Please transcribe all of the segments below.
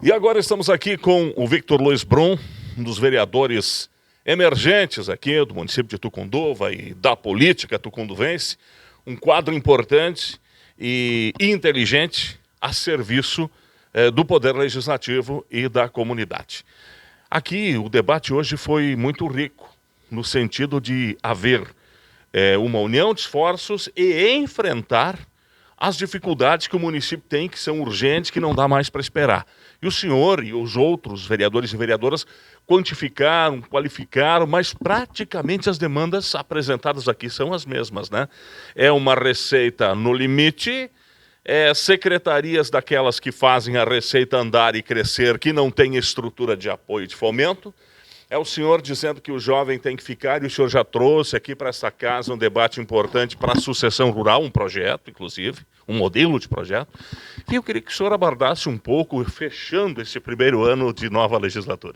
E agora estamos aqui com o Victor Luiz Brum, um dos vereadores emergentes aqui do município de Tucunduva e da política tucunduvense, um quadro importante e inteligente a serviço do Poder Legislativo e da comunidade. Aqui o debate hoje foi muito rico, no sentido de haver uma união de esforços e enfrentar as dificuldades que o município tem, que são urgentes, que não dá mais para esperar. E o senhor e os outros vereadores e vereadoras quantificaram, qualificaram, mas praticamente as demandas apresentadas aqui são as mesmas, né? É uma receita no limite, secretarias daquelas que fazem a receita andar e crescer, que não tem estrutura de apoio e de fomento. É o senhor dizendo que o jovem tem que ficar, e o senhor já trouxe aqui para essa casa um debate importante para a sucessão rural, um projeto, inclusive, um modelo de projeto. E eu queria que o senhor abordasse um pouco, fechando esse primeiro ano de nova legislatura.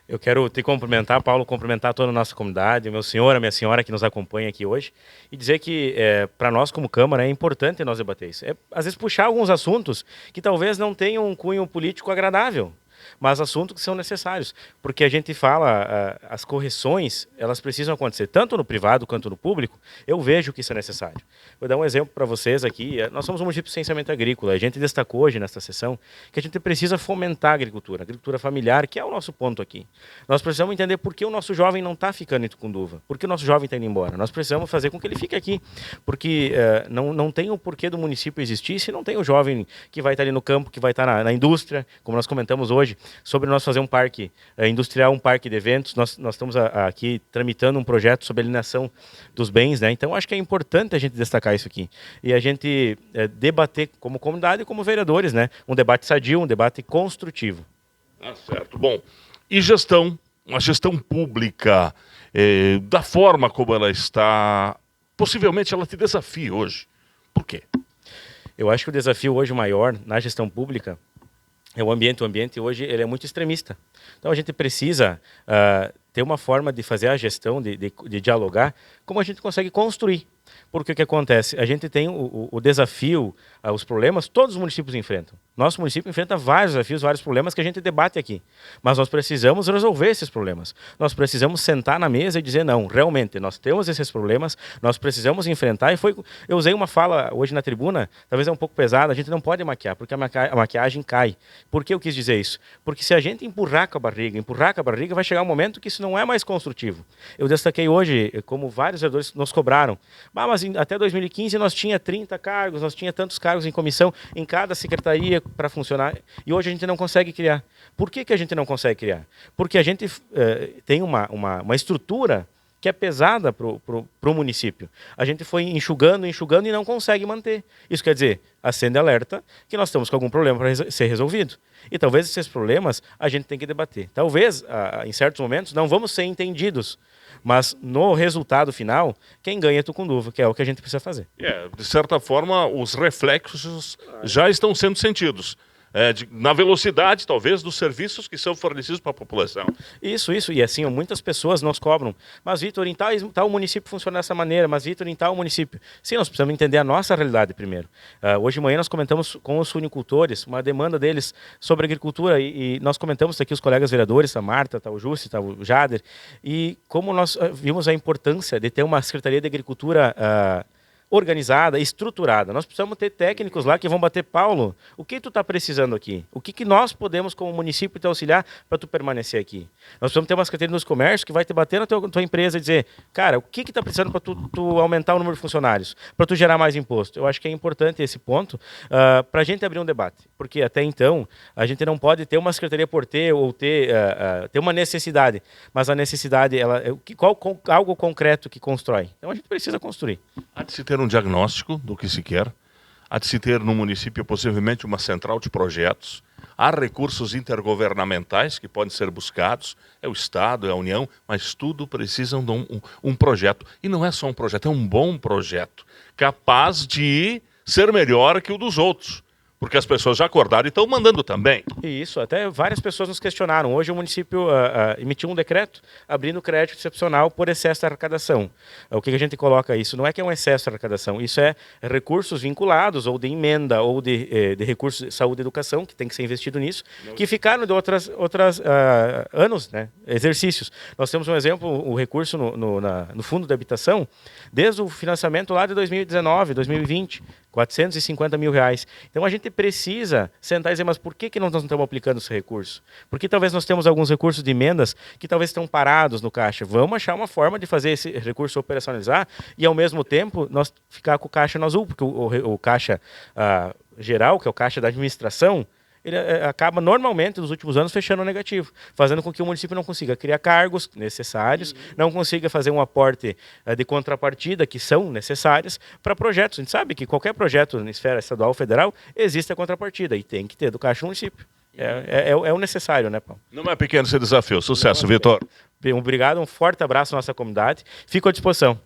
Eu quero te cumprimentar, Paulo, cumprimentar toda a nossa comunidade, o meu senhor, a minha senhora que nos acompanha aqui hoje, e dizer que para nós como Câmara é importante nós debater isso. Às vezes puxar alguns assuntos que talvez não tenham um cunho político agradável, mas assuntos que são necessários, porque a gente fala, as correções, elas precisam acontecer, tanto no privado quanto no público. Eu vejo que isso é necessário. Vou dar um exemplo para vocês aqui. Nós somos um município essencialmente agrícola. A gente destacou hoje nesta sessão que a gente precisa fomentar a agricultura familiar, que é o nosso ponto aqui. Nós precisamos entender por que o nosso jovem não está ficando em Tucunduva, por que o nosso jovem está indo embora. Nós precisamos fazer com que ele fique aqui, porque não tem o porquê do município existir se não tem o jovem que vai estar ali no campo, que vai estar na indústria, como nós comentamos hoje, sobre nós fazer um parque industrial, um parque de eventos. Nós estamos aqui tramitando um projeto sobre alienação dos bens, né? Então acho que é importante a gente destacar isso aqui e a gente debater como comunidade e como vereadores, né? Um debate sadio, um debate construtivo. Ah, certo. Bom, e gestão, uma gestão pública, da forma como ela está, possivelmente ela te desafia hoje. Por quê? Eu acho que o desafio hoje maior na gestão pública é o ambiente. O ambiente hoje ele é muito extremista. Então a gente precisa ter uma forma de fazer a gestão, de dialogar, como a gente consegue construir. Porque o que acontece? A gente tem o desafio, os problemas, todos os municípios enfrentam. Nosso município enfrenta vários desafios, vários problemas que a gente debate aqui. Mas nós precisamos resolver esses problemas. Nós precisamos sentar na mesa e dizer, não, realmente, nós temos esses problemas, nós precisamos enfrentar. Eu usei uma fala hoje na tribuna, talvez é um pouco pesada, a gente não pode maquiar, porque a maquiagem cai. Por que eu quis dizer isso? Porque se a gente empurrar com a barriga, vai chegar um momento que isso não é mais construtivo. Eu destaquei hoje, como vários vereadores nos cobraram, mas até 2015 nós tinha 30 cargos, nós tinha tantos cargos em comissão, em cada secretaria para funcionar, e hoje a gente não consegue criar. Por que a gente não consegue criar? Porque a gente tem uma estrutura que é pesada para o município. A gente foi enxugando e não consegue manter. Isso quer dizer, acende alerta que nós estamos com algum problema para ser resolvido. E talvez esses problemas a gente tem que debater. Talvez, em certos momentos, não vamos ser entendidos, mas no resultado final, quem ganha é Tucunduva, que é o que a gente precisa fazer. De certa forma, os reflexos já estão sendo sentidos. Na velocidade, talvez, dos serviços que são fornecidos para a população. Isso. E assim, muitas pessoas nos cobram. Mas, Vitor, em tal município funciona dessa maneira. Mas, Vitor, em tal município... Sim, nós precisamos entender a nossa realidade primeiro. Hoje de manhã nós comentamos com os suinicultores uma demanda deles sobre agricultura. E nós comentamos aqui os colegas vereadores, a Marta, o Jussi, o Jader. E como nós vimos a importância de ter uma Secretaria de Agricultura organizada, estruturada. Nós precisamos ter técnicos lá que vão bater, Paulo, o que tu está precisando aqui? O que nós podemos, como município, te auxiliar para tu permanecer aqui? Nós precisamos ter uma Secretaria dos Comércios que vai te bater na tua empresa e dizer, cara, o que está precisando para tu aumentar o número de funcionários? Para tu gerar mais imposto? Eu acho que é importante esse ponto para a gente abrir um debate. Porque até então, a gente não pode ter uma secretaria por ter ou ter uma necessidade. Mas a necessidade, algo concreto que constrói. Então a gente precisa construir. Há de se ter um diagnóstico do que se quer, há de se ter no município possivelmente uma central de projetos, há recursos intergovernamentais que podem ser buscados, é o Estado, é a União, mas tudo precisam de um projeto. E não é só um projeto, é um bom projeto, capaz de ser melhor que o dos outros. Porque as pessoas já acordaram e estão mandando também. Isso, até várias pessoas nos questionaram. Hoje o município emitiu um decreto abrindo crédito excepcional por excesso de arrecadação. O que a gente coloca isso? Não é que é um excesso de arrecadação, isso é recursos vinculados, ou de emenda, ou de recursos de saúde e educação, que tem que ser investido nisso, que ficaram de outras anos, né, exercícios. Nós temos um exemplo, o recurso no Fundo de Habitação, desde o financiamento lá de 2019, 2020, 450 mil reais. Então a gente precisa sentar e dizer, mas por que nós não estamos aplicando esse recurso? Porque talvez nós temos alguns recursos de emendas que talvez estão parados no caixa. Vamos achar uma forma de fazer esse recurso operacionalizar e ao mesmo tempo nós ficar com o caixa no azul, porque o caixa geral, que é o caixa da administração, ele acaba normalmente nos últimos anos fechando negativo, fazendo com que o município não consiga criar cargos necessários, não consiga fazer um aporte de contrapartida que são necessários para projetos. A gente sabe que qualquer projeto na esfera estadual ou federal existe a contrapartida e tem que ter do caixa do município. É o necessário, né, Paulo? Não é pequeno esse desafio. Sucesso, Vitor. Obrigado, um forte abraço à nossa comunidade. Fico à disposição.